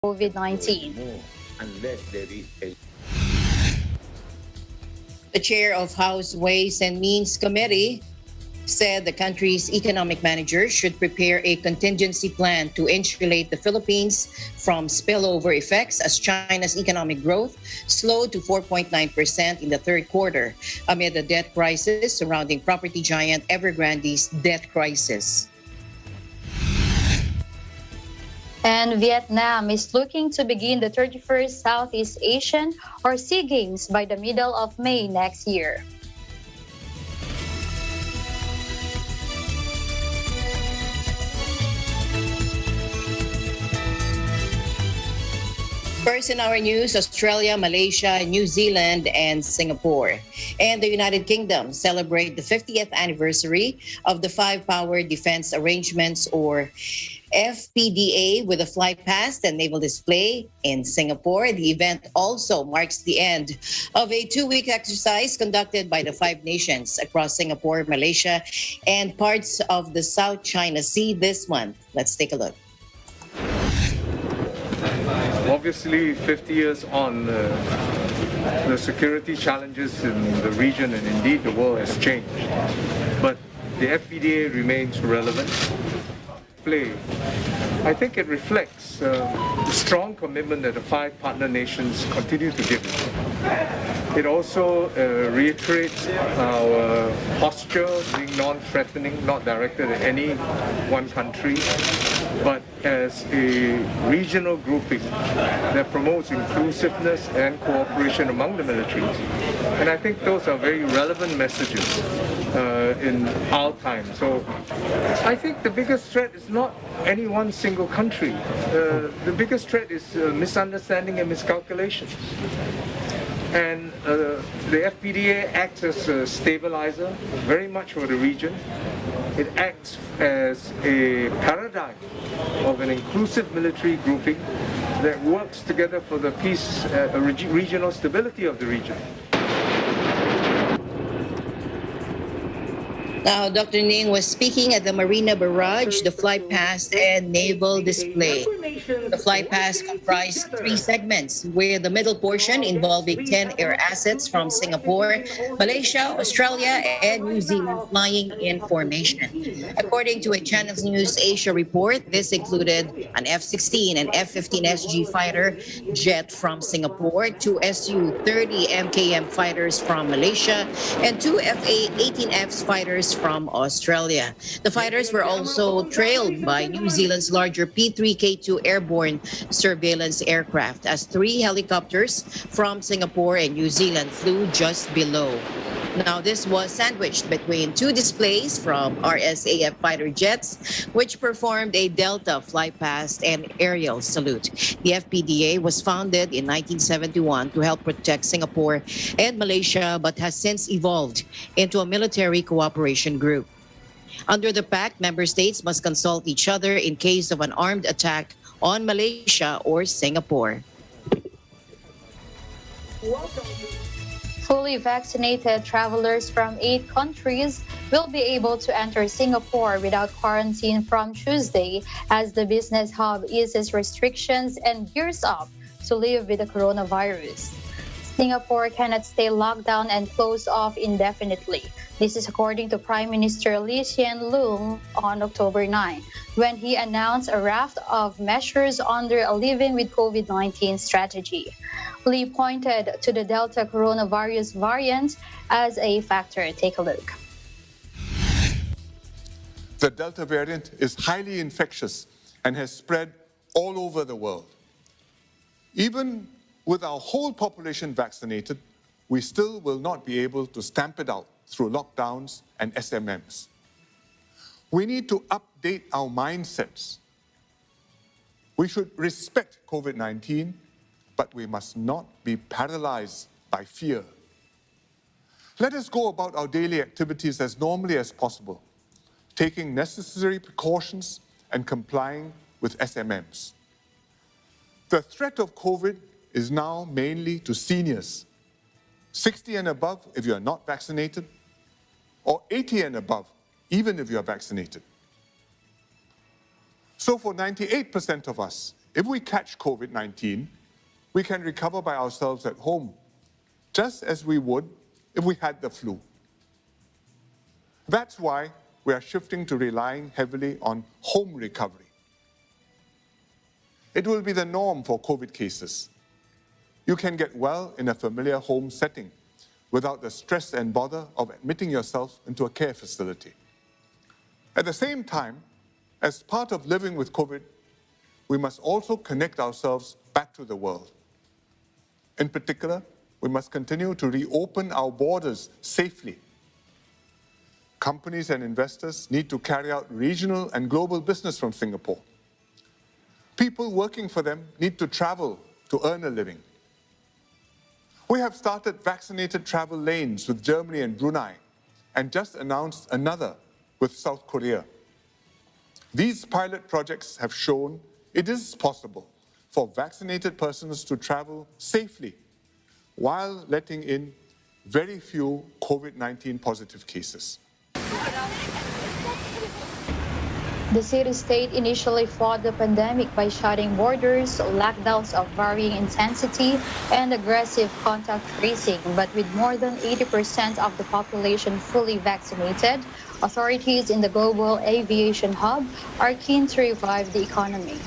COVID-19. Unless there is a The chair of House Ways and Means Committee said the country's economic managers should prepare a contingency plan to insulate the Philippines from spillover effects as China's economic growth slowed to 4.9% in the third quarter amid the debt crisis surrounding property giant Evergrande's debt crisis. And Vietnam is looking to begin the 31st Southeast Asian or SEA Games by the middle of May next year. First in our news, Australia, Malaysia, New Zealand, and Singapore. And the United Kingdom celebrate the 50th anniversary of the Five Power Defense Arrangements, or FPDA, with a flight past and naval display in Singapore. The event also marks the end of a 2-week exercise conducted by the 5 nations across Singapore, Malaysia, and parts of the South China Sea this month. Let's take a look. Obviously, 50 years on, the security challenges in the region and indeed the world has changed. But the FPDA remains relevant. I think it reflects the strong commitment that the 5 partner nations continue to give. It also reiterates our posture being non-threatening, not directed at any one country, but as a regional grouping that promotes inclusiveness and cooperation among the militaries. And I think those are very relevant messages in our time. So I think the biggest threat is not any one single country. The biggest threat is misunderstanding and miscalculations. And the FPDA acts as a stabilizer, very much for the region. It acts as a paradigm of an inclusive military grouping that works together for the peace, regional stability of the region. Now, Dr. Ning was speaking at the Marina Barrage, the flight past and naval display. The flight past comprised 3 segments, with the middle portion involving 10 air assets from Singapore, Malaysia, Australia, and New Zealand flying in formation. According to a Channel News Asia report, this included an F-16 and F-15SG fighter jet from Singapore, 2 Su-30 MKM fighters from Malaysia, and 2 Fa-18F fighters from Australia. The fighters were also trailed by New Zealand's larger P-3K2 airborne surveillance aircraft, as 3 helicopters from Singapore and New Zealand flew just below. Now, this was sandwiched between 2 displays from RSAF fighter jets, which performed a Delta flight past and aerial salute. The FPDA was founded in 1971 to help protect Singapore and Malaysia, but has since evolved into a military cooperation group. Under the pact, member states must consult each other in case of an armed attack on Malaysia or Singapore. Fully vaccinated travelers from 8 countries will be able to enter Singapore without quarantine from Tuesday, as the business hub eases restrictions and gears up to live with the coronavirus. Singapore cannot stay locked down and closed off indefinitely. This is according to Prime Minister Lee Hsien Loong on October 9, when he announced a raft of measures under a living with COVID-19 strategy. Lee pointed to the Delta coronavirus variant as a factor. Take a look. The Delta variant is highly infectious and has spread all over the world. Even with our whole population vaccinated, we still will not be able to stamp it out through lockdowns and SMMs. We need to update our mindsets. We should respect COVID-19, but we must not be paralyzed by fear. Let us go about our daily activities as normally as possible, taking necessary precautions and complying with SMMs. The threat of COVID is now mainly to seniors, 60 and above if you are not vaccinated, or 80 and above, even if you are vaccinated. So for 98% of us, If we catch COVID-19, we can recover by ourselves at home, just as we would if we had the flu. That's why we are shifting to relying heavily on home recovery. It will be the norm for COVID cases. You can get well in a familiar home setting without the stress and bother of admitting yourself into a care facility. At the same time, as part of living with COVID, we must also connect ourselves back to the world. In particular, we must continue to reopen our borders safely. Companies and investors need to carry out regional and global business from Singapore. People working for them need to travel to earn a living. We have started vaccinated travel lanes with Germany and Brunei, and just announced another with South Korea. These pilot projects have shown it is possible for vaccinated persons to travel safely while letting in very few COVID-19 positive cases. The city-state initially fought the pandemic by shutting borders, lockdowns of varying intensity, and aggressive contact tracing. But with more than 80% of the population fully vaccinated, authorities in the global aviation hub are keen to revive the economy.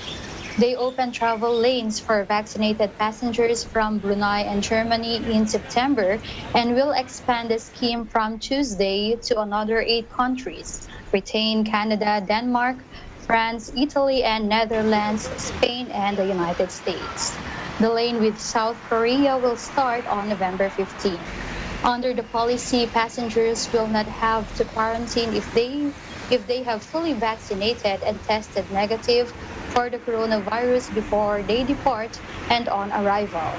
They opened travel lanes for vaccinated passengers from Brunei and Germany in September and will expand the scheme from Tuesday to another 8 countries: Britain, Canada, Denmark, France, Italy, and Netherlands, Spain, and the United States. The lane with South Korea will start on November 15. Under the policy, passengers will not have to quarantine if they have fully vaccinated and tested negative for the coronavirus before they depart and on arrival.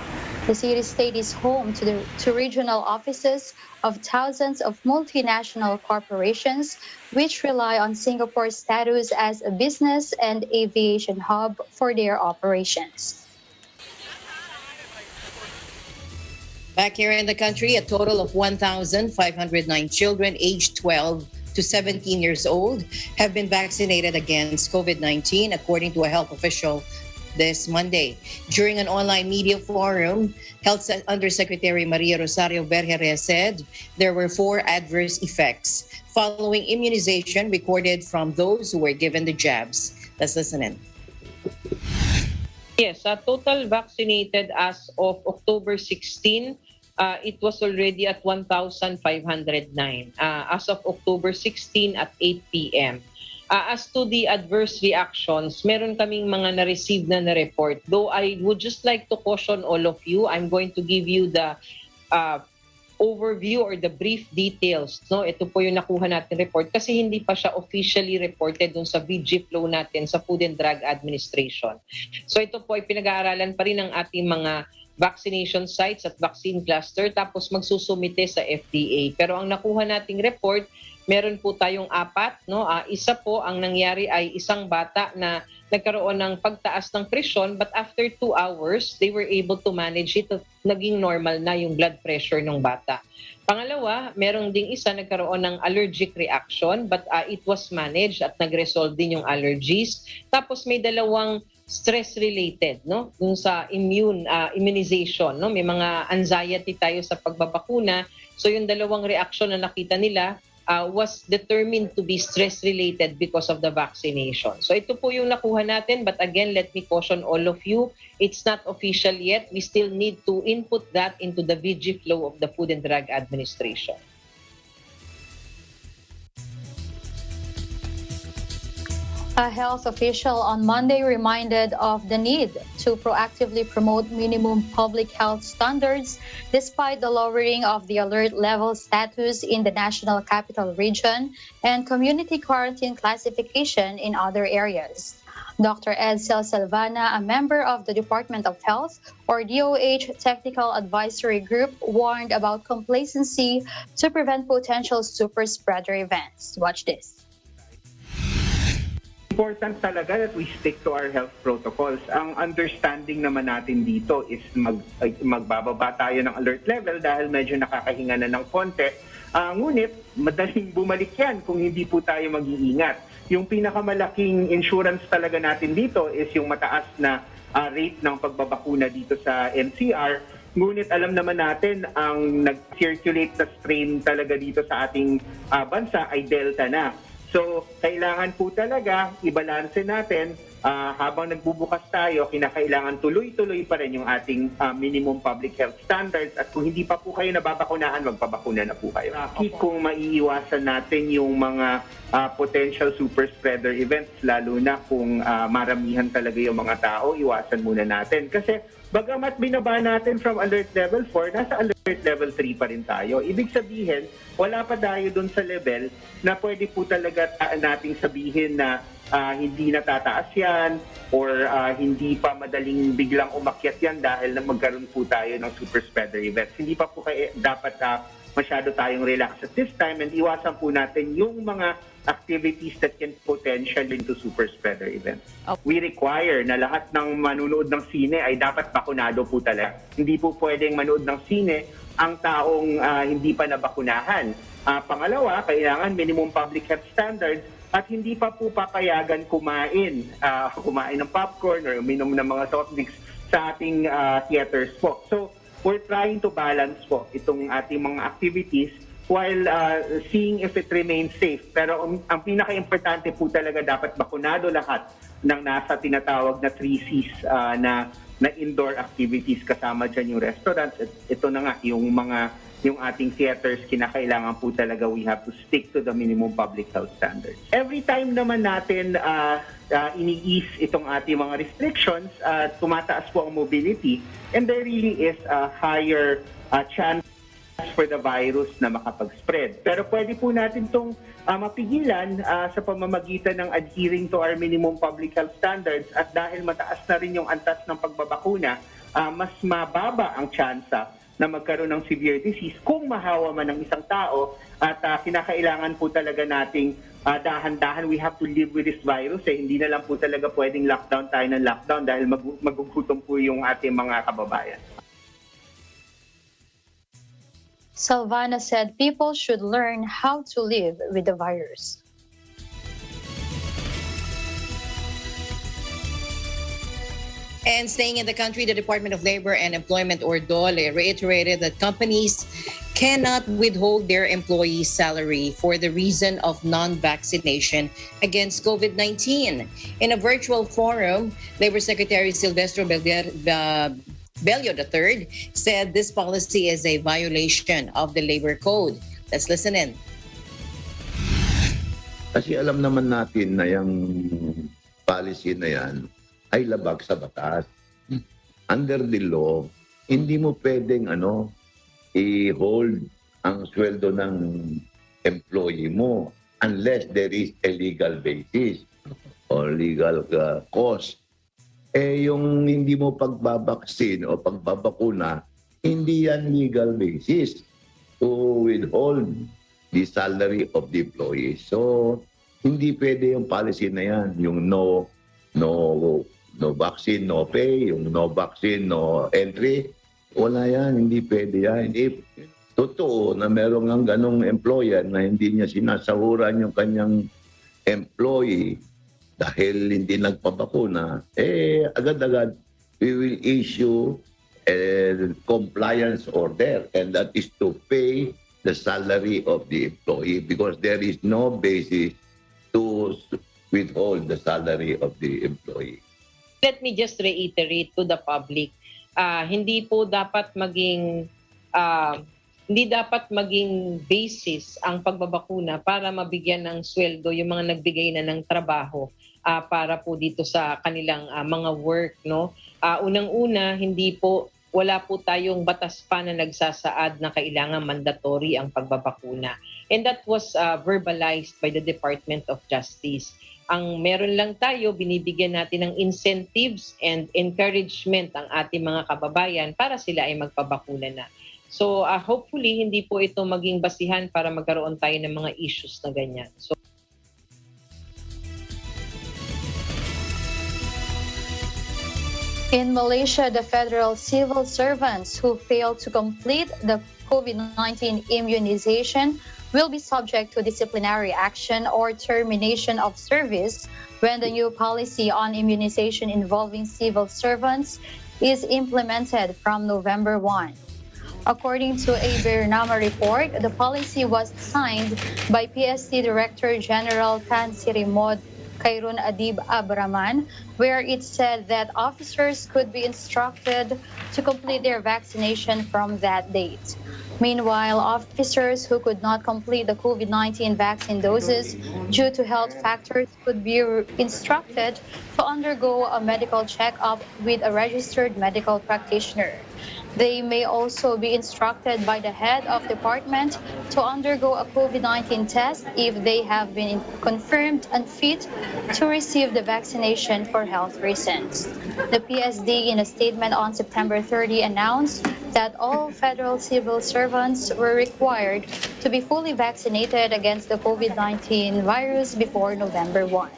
The city-state is home to regional offices of thousands of multinational corporations which rely on Singapore's status as a business and aviation hub for their operations. Back here in the country, a total of 1,509 children aged 12 to 17 years old have been vaccinated against COVID-19, according to a health official this Monday. During an online media forum, Health Undersecretary Maria Rosario Bergeria said there were 4 adverse effects following immunization recorded from those who were given the jabs. Let's listen in. Yes, total vaccinated as of October 16, it was already at 1,509. As of October 16 at 8 p.m. As to the adverse reactions, meron kaming mga na-receive na report. Though I would just like to caution all of you, I'm going to give you the overview or the brief details. No, ito po yung nakuha natin report kasi hindi pa siya officially reported dun sa VG flow natin sa Food and Drug Administration. So ito po ay pinag-aaralan pa rin ng ating mga vaccination sites at vaccine cluster tapos magsusumite sa FDA. Pero ang nakuha nating report, meron po tayong 4, no? Isa po ang nangyari ay isang bata na nagkaroon ng pagtaas ng presyon but after 2 hours, they were able to manage it. Naging normal na yung blood pressure ng bata. Pangalawa, meron ding isa nagkaroon ng allergic reaction but it was managed at nag-resolve din yung allergies. Tapos may 2 stress related, no? Dun sa immunization, no? May mga anxiety tayo sa pagbabakuna. So yung 2 reaction na nakita nila was determined to be stress-related because of the vaccination. So ito po yung nakuha natin. But again, let me caution all of you, it's not official yet. We still need to input that into the VG flow of the Food and Drug Administration. A health official on Monday reminded of the need to proactively promote minimum public health standards despite the lowering of the alert level status in the National Capital Region and community quarantine classification in other areas. Dr. Edsel Salvana, a member of the Department of Health, or DOH Technical Advisory Group, warned about complacency to prevent potential super spreader events. Watch this. Important talaga that we stick to our health protocols. Ang understanding naman natin dito is magbababa tayo ng alert level dahil medyo nakakahinga na ng konti. Ngunit madaling bumalik yan kung hindi po tayo mag-iingat. Yung pinakamalaking insurance talaga natin dito is yung mataas na rate ng pagbabakuna dito sa NCR. Ngunit alam naman natin ang nag-circulate na strain talaga dito sa ating bansa ay Delta na. So, kailangan po talaga ibalanse natin habang nagbubukas tayo, kinakailangan tuloy-tuloy pa rin yung ating minimum public health standards at kung hindi pa po kayo nababakunahan, magpabakuna na po kayo. Kung maiiwasan natin yung mga potential super spreader events, lalo na kung maramihan talaga yung mga tao, iwasan muna natin. Kasi bagamat binaba natin from alert level 4, nasa alert level 3 pa rin tayo. Ibig sabihin, wala pa tayo dun sa level na pwede po talaga nating sabihin na hindi natataas yan or hindi pa madaling biglang umakyat yan dahil na magkaroon po tayo ng super spreader events. Hindi pa po dapat masyado tayong relax at this time and iwasan po natin yung mga activities that can potential into super spreader events. Okay. We require na lahat ng manunood ng sine ay dapat bakunado po talaga. Hindi po pwedeng manood ng sine ang taong hindi pa nabakunahan. Pangalawa, kailangan minimum public health standards at hindi pa po papayagan kumain ng popcorn or uminom ng mga soft drinks sa ating theaters po. So, we're trying to balance po itong ating mga activities while seeing if it remains safe. Pero ang pinaka-importante po talaga dapat bakunado lahat ng nasa tinatawag na 3Cs na indoor activities kasama dyan yung restaurants. Ito na nga yung ating theaters, kinakailangan po talaga we have to stick to the minimum public health standards. Every time naman natin ini-ease itong ating mga restrictions, tumataas po ang mobility and there really is a higher chance for the virus na makapag-spread. Pero pwede po natin itong mapigilan sa pamamagitan ng adhering to our minimum public health standards at dahil mataas na rin yung antas ng pagbabakuna, mas mababa ang tsansa na magkaroon ng severe disease kung mahawa man ng isang tao at kinakailangan po talaga nating dahan-dahan we have to live with this virus. Hindi na lang po talaga pwedeng lockdown tayo ng lockdown dahil magugutom po yung ating mga kababayan. Salvana said people should learn how to live with the virus. And staying in the country, the Department of Labor and Employment, or DOLE, reiterated that companies cannot withhold their employees' salary for the reason of non-vaccination against COVID-19. In a virtual forum, Labor Secretary Silvestro Bello III said this policy is a violation of the labor code. Let's listen in. Kasi alam naman natin na yung policy na yan ay labag sa batas. Under the law, hindi mo pwedeng i-hold ang sweldo ng employee mo unless there is a legal basis or legal cause. Yung hindi mo pagbabaksin o pagbabakuna, hindi yan legal basis to withhold the salary of the employee. So, hindi pwede yung policy na yan, yung no vaccine, no pay, yung no vaccine, no entry. Wala yan, hindi pwede yan. If totoo na meron ng ganong employer na hindi niya sinasahuran yung kanyang employee dahil hindi nagpabakuna, agad-agad we will issue a compliance order and that is to pay the salary of the employee because there is no basis to withhold the salary of the employee. Let me just reiterate to the public, hindi dapat maging basis ang pagbabakuna para mabigyan ng sweldo yung mga nagbigay na ng trabaho para po dito sa kanilang mga work, no? Unang-una, wala po tayong batas pa na nagsasaad na kailangan mandatory ang pagbabakuna. And that was verbalized by the Department of Justice. Ang meron lang tayo, binibigyan natin ng incentives and encouragement ang ating mga kababayan para sila ay magpabakuna na. So hopefully hindi po ito maging basihan para magkaroon tayo ng mga issues na ganyan. So in Malaysia, the federal civil servants who failed to complete the COVID-19 immunization will be subject to disciplinary action or termination of service when the new policy on immunization involving civil servants is implemented from November 1. According to a Bernama report, the policy was signed by PSC Director General Tan Sirimod Khairun Adib Abraman, where it said that officers could be instructed to complete their vaccination from that date. Meanwhile, officers who could not complete the COVID-19 vaccine doses due to health factors could be instructed to undergo a medical checkup with a registered medical practitioner. They may also be instructed by the head of department to undergo a COVID-19 test if they have been confirmed unfit to receive the vaccination for health reasons. The PSD, in a statement on September 30, announced that all federal civil servants were required to be fully vaccinated against the COVID-19 virus before November 1.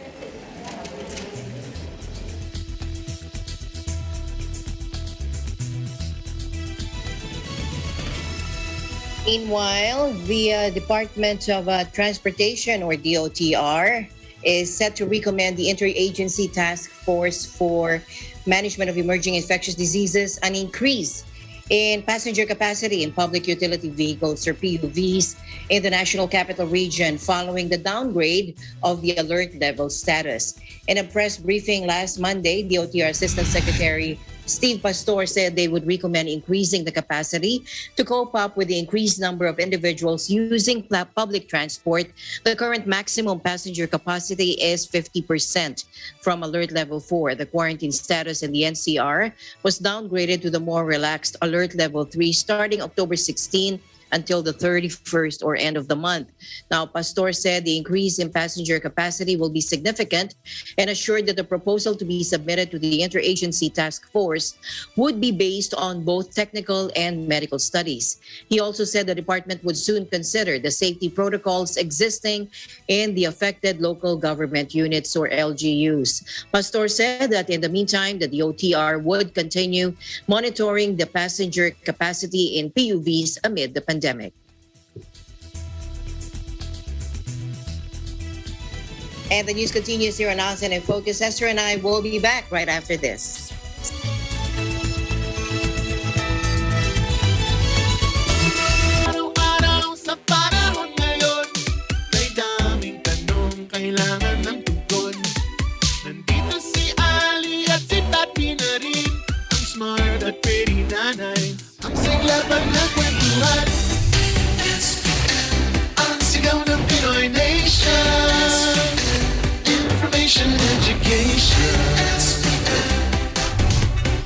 Meanwhile, the Department of Transportation, or DOTR, is set to recommend the Interagency Task Force for Management of Emerging Infectious Diseases an increase in passenger capacity in public utility vehicles, or PUVs, in the National Capital Region following the downgrade of the alert level status. In a press briefing last Monday, DOTR Assistant Secretary Steve Pastor said they would recommend increasing the capacity to cope up with the increased number of individuals using public transport. The current maximum passenger capacity is 50% from alert level 4. The quarantine status in the NCR was downgraded to the more relaxed alert level 3 starting October 16 until the 31st, or end of the month. Now, Pastor said the increase in passenger capacity will be significant and assured that the proposal to be submitted to the Interagency Task Force would be based on both technical and medical studies. He also said the department would soon consider the safety protocols existing in the affected local government units, or LGUs. Pastor said that in the meantime, the DOTR would continue monitoring the passenger capacity in PUVs amid the pandemic. And the news continues here on ASEAN in Focus. Esther and I will be back right after this. Araw-araw sa panahon ngayon, may daming tanong kailangan ng tugon. Nandito si Ali at si Papi na rin, ang smart at pretty nanay, ang sigla pag nagkwentuhan. Ang sigaw ng Pinoy Nation, information, education.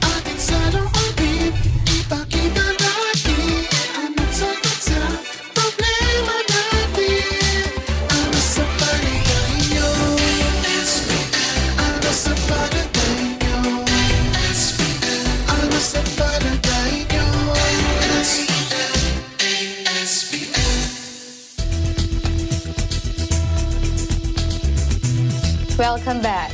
Ating saloobin, ipakita natin anong sagot sa problema natin. Ano sa palagay nyo? Ano sa palagay nyo? Ano sa palagay nyo? Welcome back.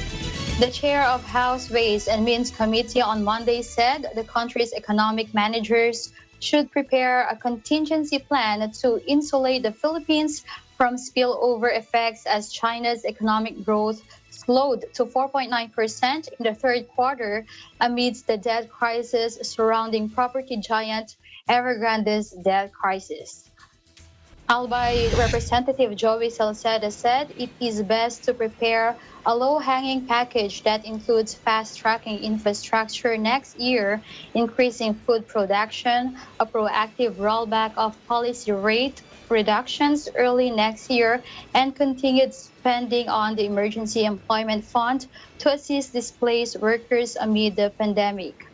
The chair of House Ways and Means Committee on Monday said the country's economic managers should prepare a contingency plan to insulate the Philippines from spillover effects as China's economic growth slowed to 4.9% in the third quarter amidst the debt crisis surrounding property giant Evergrande's debt crisis. Albay Representative Joey Salceda said it is best to prepare a low-hanging package that includes fast-tracking infrastructure next year, increasing food production, a proactive rollback of policy rate reductions early next year, and continued spending on the Emergency Employment Fund to assist displaced workers amid the pandemic.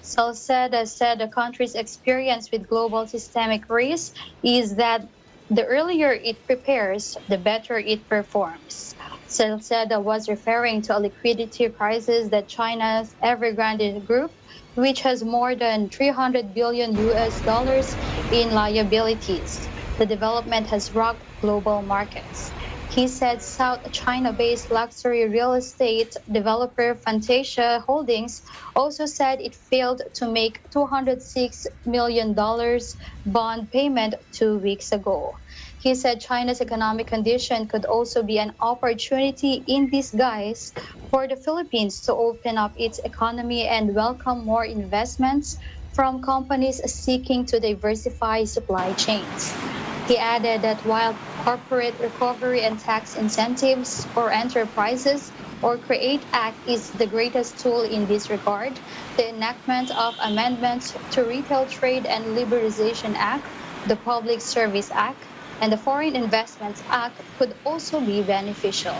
Salceda said the country's experience with global systemic risk is that the earlier it prepares, the better it performs. Salceda was referring to a liquidity crisis that China's Evergrande Group, which has more than $300 billion in liabilities. The development has rocked global markets. He said South China-based luxury real estate developer Fantasia Holdings also said it failed to make $206 million bond payment 2 weeks ago. He said China's economic condition could also be an opportunity in disguise for the Philippines to open up its economy and welcome more investments from companies seeking to diversify supply chains. He added that while corporate recovery and tax incentives for enterprises or CREATE Act is the greatest tool in this regard, the enactment of amendments to Retail Trade and Liberalization Act, the Public Service Act, and the Foreign Investments Act could also be beneficial.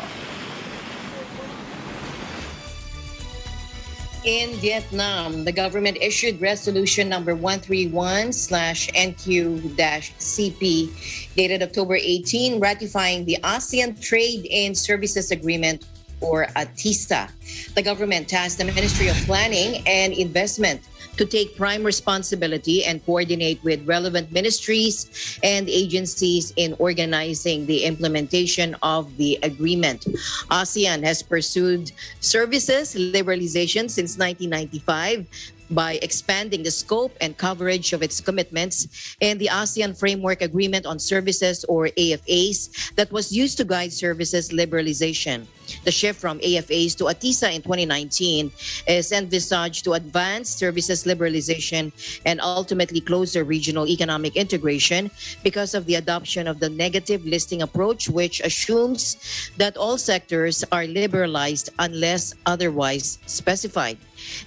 In Vietnam, the government issued resolution number 131/NQ-CP dated October 18, ratifying the ASEAN Trade and Services Agreement, or ATISA. The government tasked the Ministry of Planning and Investment to take prime responsibility and coordinate with relevant ministries and agencies in organizing the implementation of the agreement. ASEAN has pursued services liberalization since 1995 by expanding the scope and coverage of its commitments in the ASEAN Framework Agreement on Services, or AFAs, that was used to guide services liberalization. The shift from AFAs to ATISA in 2019 is envisaged to advance services liberalization and ultimately closer regional economic integration because of the adoption of the negative listing approach, which assumes that all sectors are liberalized unless otherwise specified.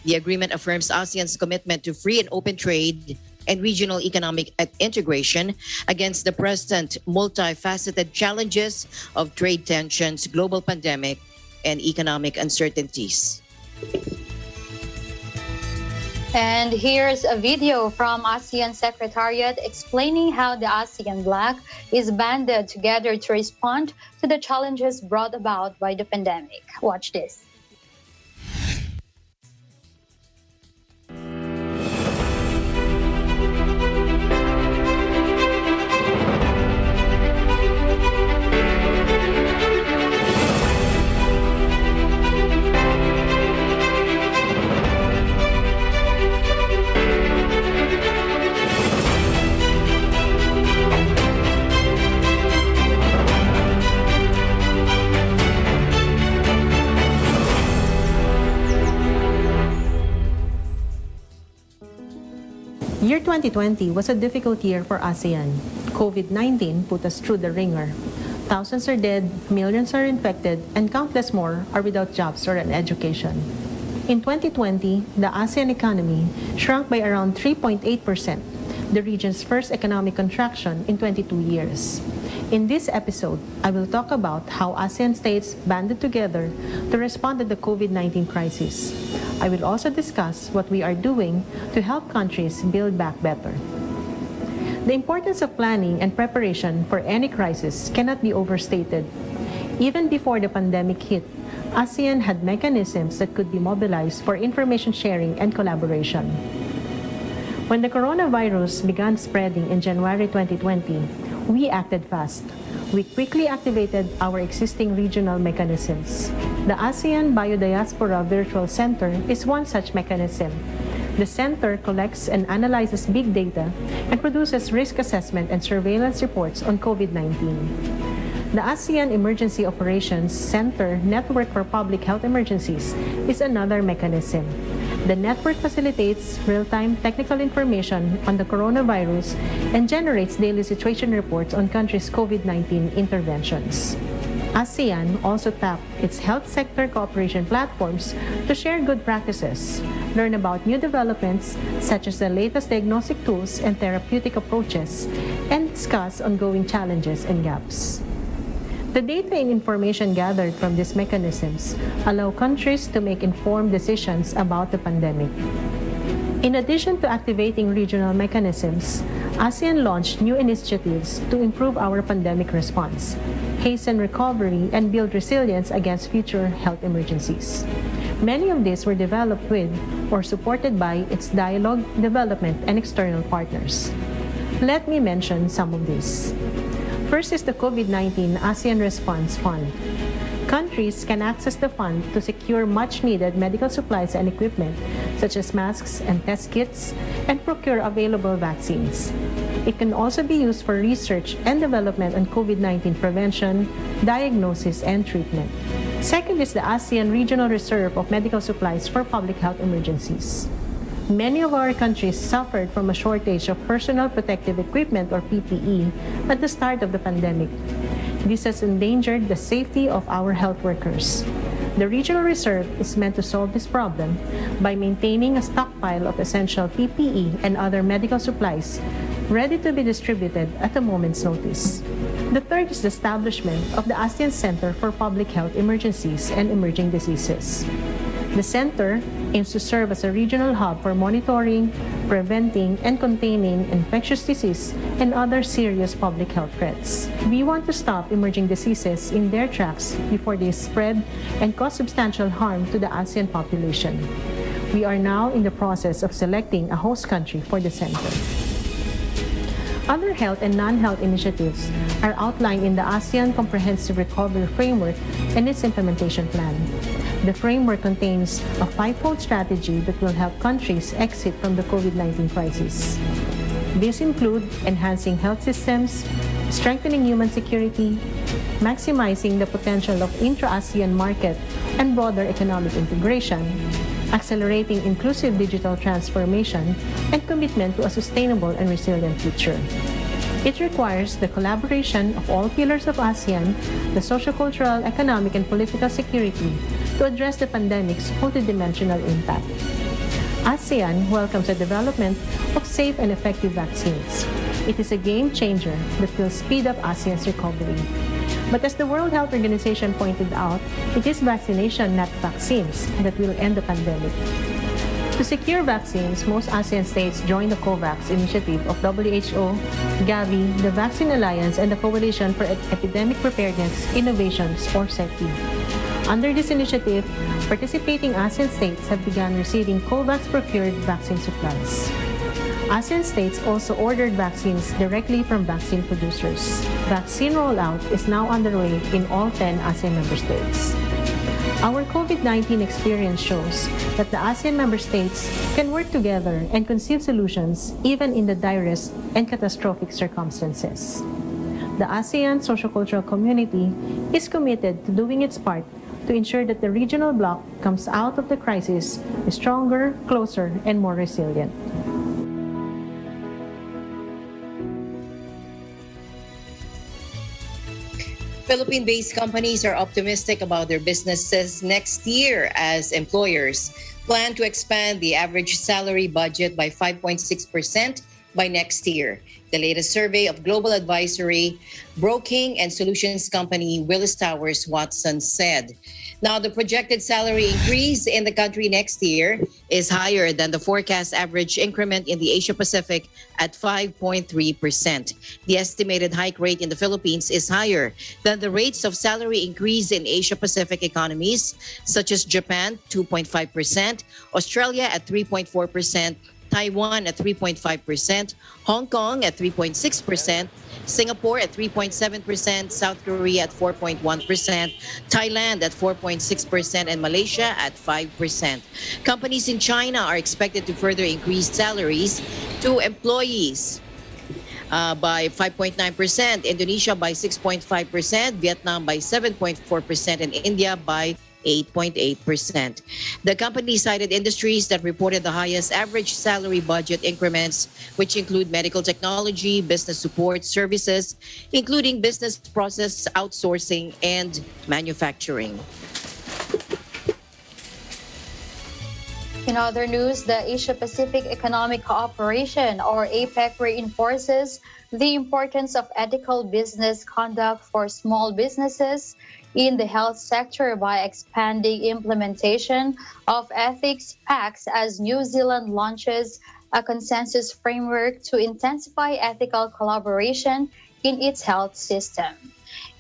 The agreement affirms ASEAN's commitment to free and open trade and regional economic integration against the present multifaceted challenges of trade tensions, global pandemic, and economic uncertainties. And here's a video from ASEAN Secretariat explaining how the ASEAN Bloc is banded together to respond to the challenges brought about by the pandemic. Watch this. Year 2020 was a difficult year for ASEAN. COVID-19 put us through the ringer. Thousands are dead, millions are infected, and countless more are without jobs or an education. In 2020, the ASEAN economy shrunk by around 3.8%, the region's first economic contraction in 22 years. In this episode, I will talk about how ASEAN states banded together to respond to the COVID-19 crisis. I will also discuss what we are doing to help countries build back better. The importance of planning and preparation for any crisis cannot be overstated. Even before the pandemic hit, ASEAN had mechanisms that could be mobilized for information sharing and collaboration. When the coronavirus began spreading in January 2020, we acted fast. We quickly activated our existing regional mechanisms. The ASEAN Biodiaspora Virtual Center is one such mechanism. The center collects and analyzes big data and produces risk assessment and surveillance reports on COVID-19. The ASEAN Emergency Operations Center Network for Public Health Emergencies is another mechanism. The network facilitates real-time technical information on the coronavirus and generates daily situation reports on countries' COVID-19 interventions. ASEAN also tapped its health sector cooperation platforms to share good practices, learn about new developments such as the latest diagnostic tools and therapeutic approaches, and discuss ongoing challenges and gaps. The data and information gathered from these mechanisms allow countries to make informed decisions about the pandemic. In addition to activating regional mechanisms, ASEAN launched new initiatives to improve our pandemic response, hasten recovery, and build resilience against future health emergencies. Many of these were developed with or supported by its dialogue, development, and external partners. Let me mention some of these. First is the COVID-19 ASEAN Response Fund. Countries can access the fund to secure much-needed medical supplies and equipment, such as masks and test kits, and procure available vaccines. It can also be used for research and development on COVID-19 prevention, diagnosis, and treatment. Second is the ASEAN Regional Reserve of Medical Supplies for Public Health Emergencies. Many of our countries suffered from a shortage of personal protective equipment or PPE at the start of the pandemic. This has endangered the safety of our health workers. The regional reserve is meant to solve this problem by maintaining a stockpile of essential PPE and other medical supplies ready to be distributed at a moment's notice. The third is the establishment of the ASEAN Center for Public Health Emergencies and Emerging Diseases. The center aims to serve as a regional hub for monitoring, preventing, and containing infectious disease and other serious public health threats. We want to stop emerging diseases in their tracks before they spread and cause substantial harm to the ASEAN population. We are now in the process of selecting a host country for the center. Other health and non-health initiatives are outlined in the ASEAN Comprehensive Recovery Framework and its implementation plan. The framework contains a five-fold strategy that will help countries exit from the COVID-19 crisis. These include enhancing health systems, strengthening human security, maximizing the potential of intra-ASEAN market and broader economic integration, accelerating inclusive digital transformation, and commitment to a sustainable and resilient future. It requires the collaboration of all pillars of ASEAN, the socio-cultural, economic, and political security to address the pandemic's multidimensional impact. ASEAN welcomes the development of safe and effective vaccines. It is a game changer that will speed up ASEAN's recovery. But as the World Health Organization pointed out, it is vaccination, not vaccines, that will end the pandemic. To secure vaccines, most ASEAN states joined the COVAX initiative of WHO, Gavi, the Vaccine Alliance, and the Coalition for Epidemic Preparedness Innovations, or CEPI. Under this initiative, participating ASEAN states have begun receiving COVAX-procured vaccine supplies. ASEAN states also ordered vaccines directly from vaccine producers. Vaccine rollout is now underway in all 10 ASEAN member states. Our COVID-19 experience shows that the ASEAN member states can work together and conceive solutions even in the direst and catastrophic circumstances. The ASEAN socio-cultural community is committed to doing its part to ensure that the regional bloc comes out of the crisis stronger, closer, and more resilient. Philippine-based companies are optimistic about their businesses next year as employers plan to expand the average salary budget by 5.6% by next year. The latest survey of global advisory, broking, and solutions company Willis Towers Watson said. Now, the projected salary increase in the country next year is higher than the forecast average increment in the Asia-Pacific at 5.3%. The estimated hike rate in the Philippines is higher than the rates of salary increase in Asia-Pacific economies, such as Japan, 2.5%, Australia at 3.4%, Taiwan at 3.5%, Hong Kong at 3.6%, Singapore at 3.7%, South Korea at 4.1%, Thailand at 4.6%, and Malaysia at 5%. Companies in China are expected to further increase salaries to employees by 5.9%, Indonesia by 6.5%, Vietnam by 7.4%, and India by 8.8%. The company cited industries that reported the highest average salary budget increments, which include medical technology, business support services, including business process outsourcing and manufacturing. In other news, the Asia-Pacific Economic Cooperation, or APEC, reinforces the importance of ethical business conduct for small businesses in the health sector by expanding implementation of ethics pacts as New Zealand launches a consensus framework to intensify ethical collaboration in its health system.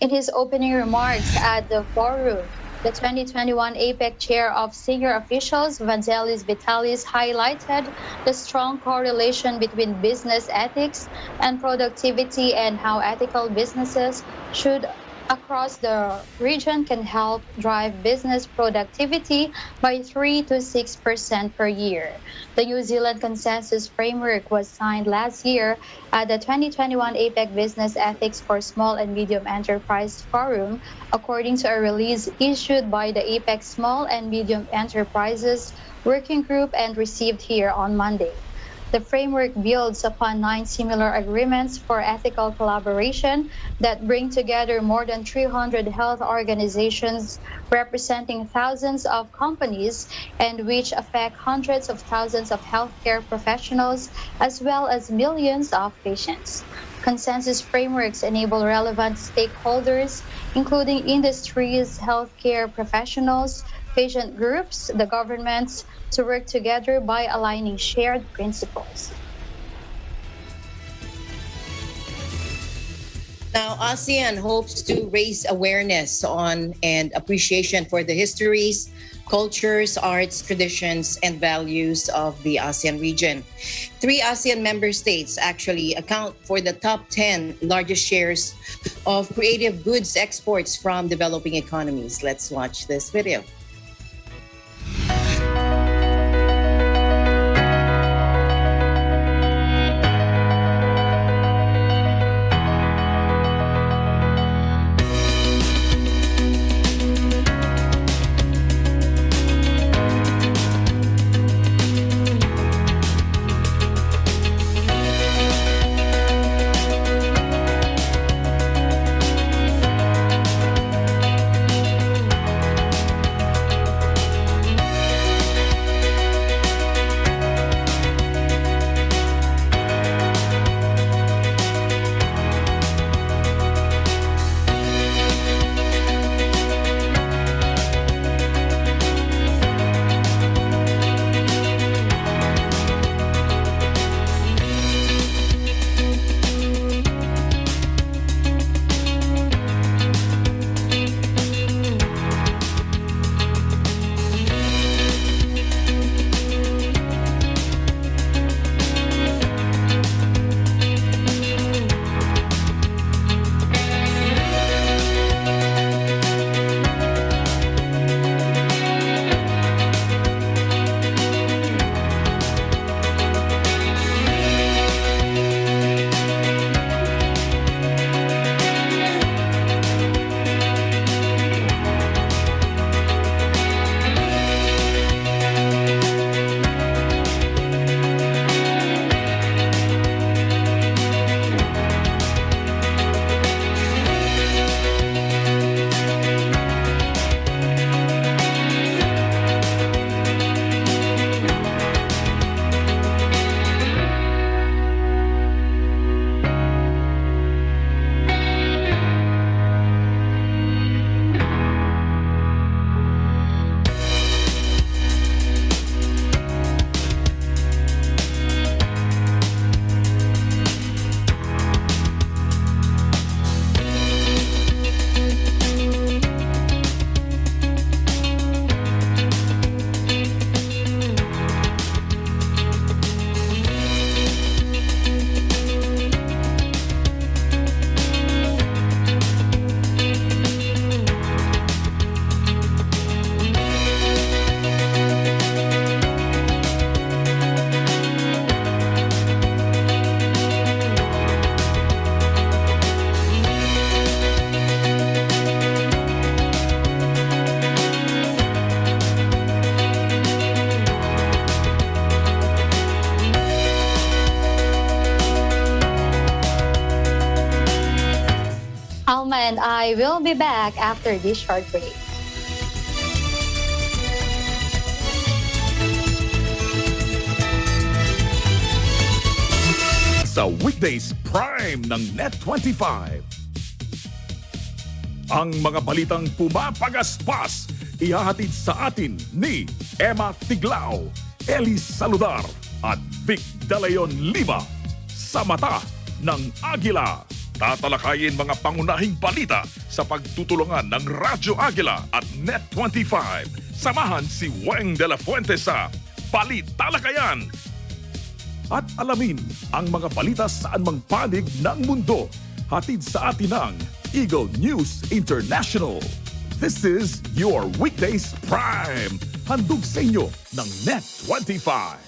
In his opening remarks at the forum, the 2021 APEC Chair of Senior Officials, Vangelis Vitalis, highlighted the strong correlation between business ethics and productivity and how ethical businesses should across the region can help drive business productivity by 3 to 6% per year. The New Zealand Consensus Framework was signed last year at the 2021 APEC Business Ethics for Small and Medium Enterprise Forum, according to a release issued by the APEC Small and Medium Enterprises Working Group and received here on Monday. The framework builds upon 9 similar agreements for ethical collaboration that bring together more than 300 health organizations representing thousands of companies and which affect hundreds of thousands of healthcare professionals as well as millions of patients. Consensus frameworks enable relevant stakeholders, including industries, healthcare professionals, patient groups, the governments, to work together by aligning shared principles. Now, ASEAN hopes to raise awareness on and appreciation for the histories, cultures, arts, traditions, and values of the ASEAN region. 3 ASEAN member states actually account for the top 10 largest shares of creative goods exports from developing economies. Let's watch this video. And I will be back after this short break. Sa weekdays prime ng Net25. Ang mga balitang pumapagaspas, ihahatid sa atin ni Emma Tiglao, Ellie Saludar at Vic Dalayon Lima sa Mata ng Agila. Tatalakayin mga pangunahing balita sa pagtutulungan ng Radyo Agila at Net25. Samahan si Weng de la Fuente sa Balitalakayan. At alamin ang mga balita saan mang panig ng mundo. Hatid sa atin ng Eagle News International. This is your weekdays prime. Handog sa inyo ng Net 25.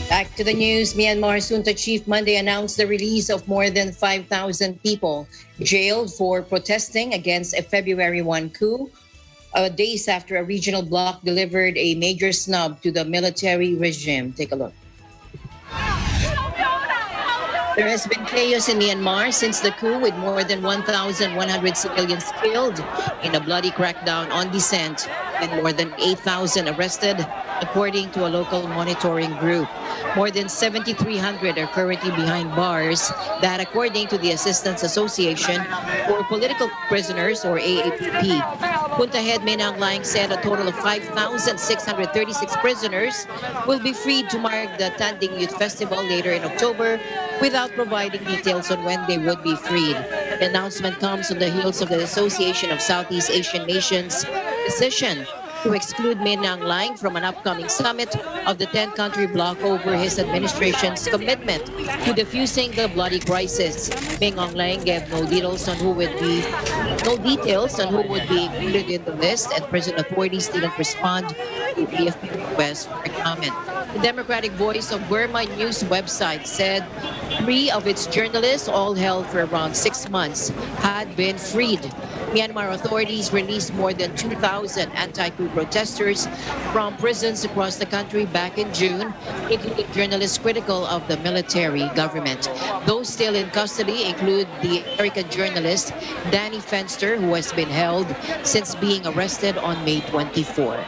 Back to the news. Myanmar's junta chief Monday announced the release of more than 5,000 people jailed for protesting against a February 1 coup, days after a regional bloc delivered a major snub to the military regime. Take a look. There has been chaos in Myanmar since the coup, with more than 1,100 civilians killed in a bloody crackdown on dissent and more than 8,000 arrested, according to a local monitoring group. More than 7,300 are currently behind bars, that according to the Assistance Association for Political Prisoners, or AAPP. Junta head Minang Laing said a total of 5,636 prisoners will be freed to mark the Tanding Youth Festival later in October, without providing details on when they would be freed. The announcement comes on the heels of the Association of Southeast Asian Nations decision to exclude Minang Laing from an upcoming summit of the 10-country bloc over his administration's commitment to defusing the bloody crisis. Minang Laing gave no details on who would be included in the list, and prison authorities didn't respond to AFP request for comment. The Democratic Voice of Burma news website said 3 of its journalists, all held for around 6 months, had been freed. Myanmar authorities released more than 2,000 anti-coup protesters from prisons across the country back in June, including journalists critical of the military government. Those still in custody include the American journalist Danny Fenster, who has been held since being arrested on May 24.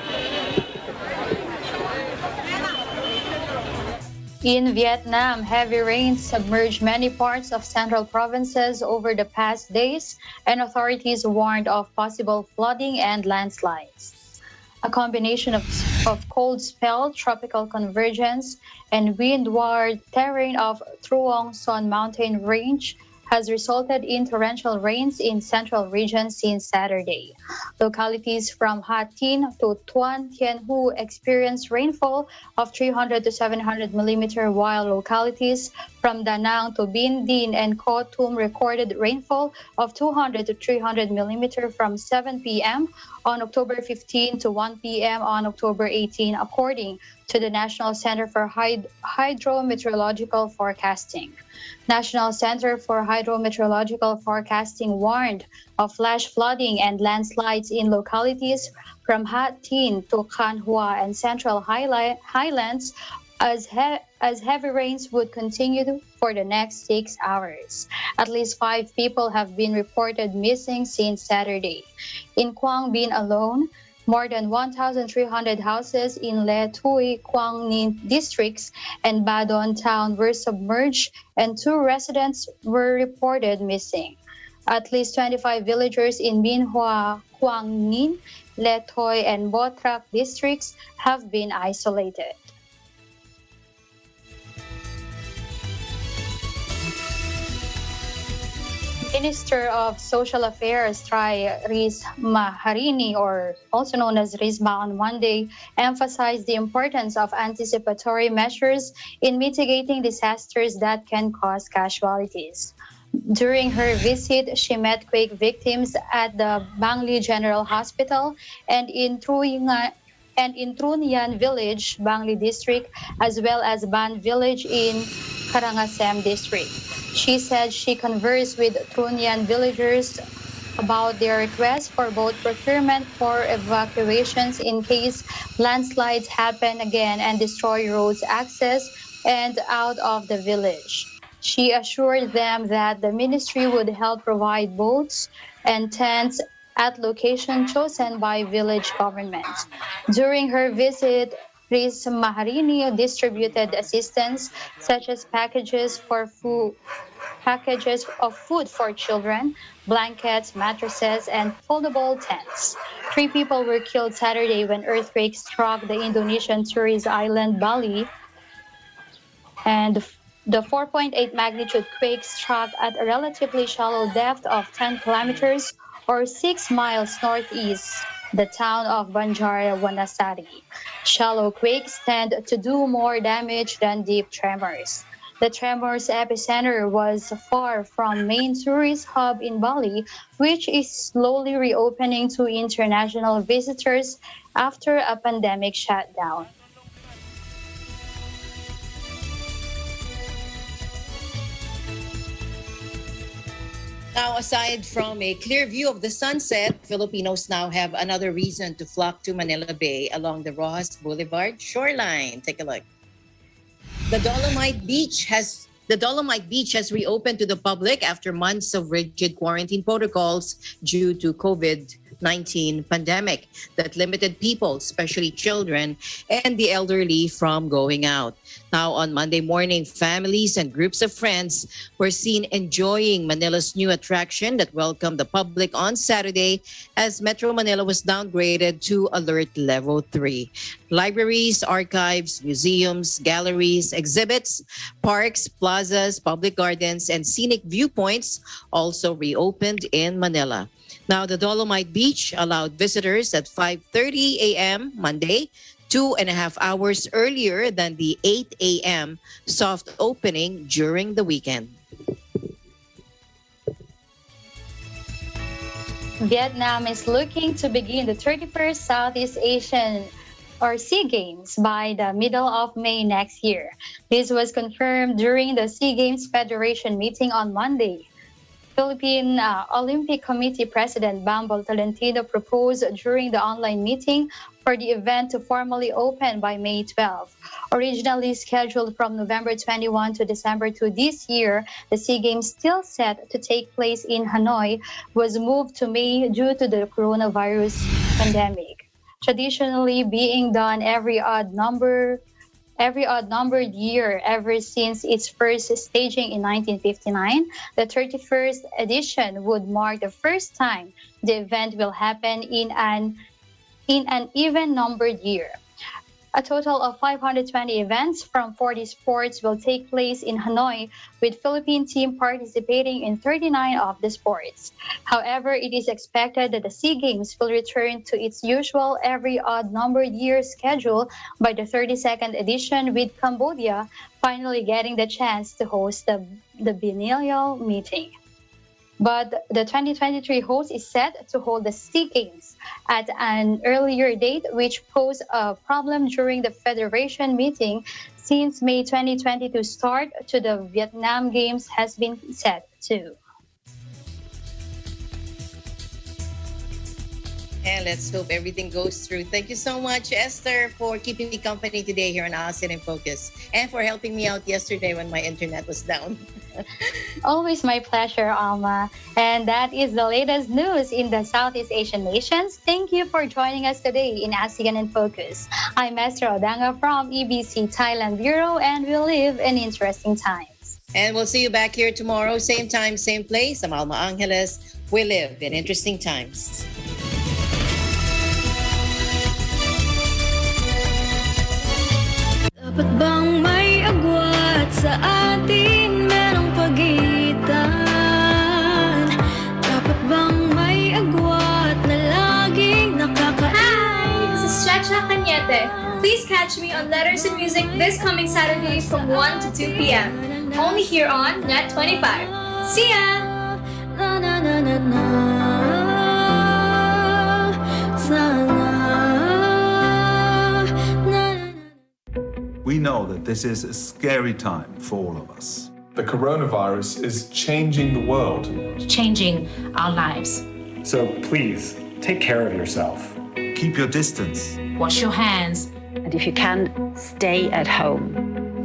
In Vietnam, heavy rains submerged many parts of central provinces over the past days, and authorities warned of possible flooding and landslides. A combination of cold spell, tropical convergence, and windward terrain of Truong Son mountain range has resulted in torrential rains in central region since Saturday. Localities from Ha Tin to Tuan Tien Hu experienced rainfall of 300 to 700 millimeter, while localities from Da Nang to Bin Din and Ko Tum recorded rainfall of 200 to 300 millimeter from 7 p.m. on October 15 to 1 p.m. on October 18, according to the National Center for Hydrometeorological Forecasting. National Center for Hydrometeorological Forecasting warned of flash flooding and landslides in localities from Ha Tin to Khan Hua and Central Highlands as heavy rains would continue for the next 6 hours. At least 5 people have been reported missing since Saturday. In Quang Binh alone, more than 1,300 houses in Le Thuy, Quang Ninh districts and Ba Don town were submerged, and 2 residents were reported missing. At least 25 villagers in Minh Hoa, Quang Ninh, Le Thuy, and Bo Trak districts have been isolated. Minister of Social Affairs Tri Maharini, or also known as Rizma, on Monday emphasized the importance of anticipatory measures in mitigating disasters that can cause casualties. During her visit, she met quake victims at the Bangli General Hospital and in Trunyan Village, Bangli District, as well as Ban Village in Karangasem District. She said she conversed with Trunyan villagers about their requests for both procurement for evacuations in case landslides happen again and destroy roads access and out of the village. She assured them that the ministry would help provide boats and tents at location chosen by village government. During her visit, Riz Maharini distributed assistance such as packages of food for children, blankets, mattresses, and foldable tents. 3 people were killed Saturday when earthquakes struck the Indonesian tourist island Bali, and the 4.8 magnitude quake struck at a relatively shallow depth of 10 kilometers or 6 miles northeast the town of Banjar Wanasari. Shallow quakes tend to do more damage than deep tremors. The tremor's epicenter was far from main tourist hub in Bali, which is slowly reopening to international visitors after a pandemic shutdown. Now, aside from a clear view of the sunset, Filipinos now have another reason to flock to Manila Bay along the Rojas Boulevard shoreline. Take a look. The Dolomite Beach has reopened to the public after months of rigid quarantine protocols due to COVID-19 pandemic that limited people, especially children and the elderly, from going out. Now, on Monday morning, families and groups of friends were seen enjoying Manila's new attraction that welcomed the public on Saturday as Metro Manila was downgraded to Alert Level 3. Libraries, archives, museums, galleries, exhibits, parks, plazas, public gardens, and scenic viewpoints also reopened in Manila. Now, the Dolomite Beach allowed visitors at 5:30 a.m. Monday, 2.5 hours earlier than the 8 a.m. soft opening during the weekend. Vietnam is looking to begin the 31st Southeast Asian or SEA Games by the middle of May next year. This was confirmed during the SEA Games Federation meeting on Monday. Philippine Olympic Committee President Bambol Tolentino proposed during the online meeting for the event to formally open by May 12. Originally scheduled from November 21 to December 2 this year, the SEA Games, still set to take place in Hanoi, was moved to May due to the coronavirus pandemic. Traditionally being done every odd-numbered year ever since its first staging in 1959, the 31st edition would mark the first time the event will happen in an even-numbered year. A total of 520 events from 40 sports will take place in Hanoi, with Philippine team participating in 39 of the sports. However, it is expected that the SEA Games will return to its usual every odd-numbered year schedule by the 32nd edition, with Cambodia finally getting the chance to host the biennial meeting. But the 2023 host is set to hold the SEA Games at an earlier date, which posed a problem during the Federation meeting since May 2022 start to the Vietnam Games has been set to. And let's hope everything goes through. Thank you so much, Esther, for keeping me company today here on ASEAN in Focus and for helping me out yesterday when my internet was down. Always my pleasure, Alma. And that is the latest news in the Southeast Asian nations. Thank you for joining us today in ASEAN in Focus. I'm Esther Odanga from EBC Thailand Bureau, and we live in interesting times. And we'll see you back here tomorrow, same time, same place. I'm Alma Angeles. We live in interesting times. Dapat bang may agwat sa atin, merong pagitan? Dapat bang may agwat na laging nakakain? Hi, this is Chacha Cañete. Please catch me on Letters and Music this coming Saturday from 1 to 2 p.m. Only here on Net 25. See ya! Na na na na na. Sana. We know that this is a scary time for all of us. The coronavirus is changing the world, changing our lives. So please, take care of yourself. Keep your distance. Wash your hands. And if you can, stay at home.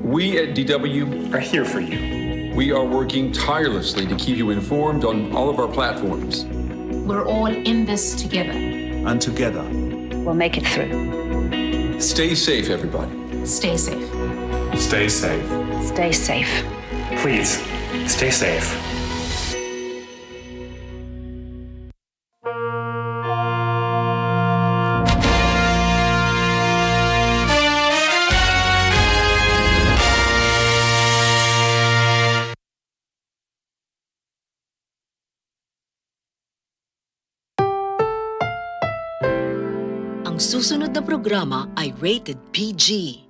We at DW are here for you. We are working tirelessly to keep you informed on all of our platforms. We're all in this together. And together, we'll make it through. Stay safe, everybody. Stay safe. Stay safe. Stay safe. Please, stay safe. Ang susunod na programa ay rated PG.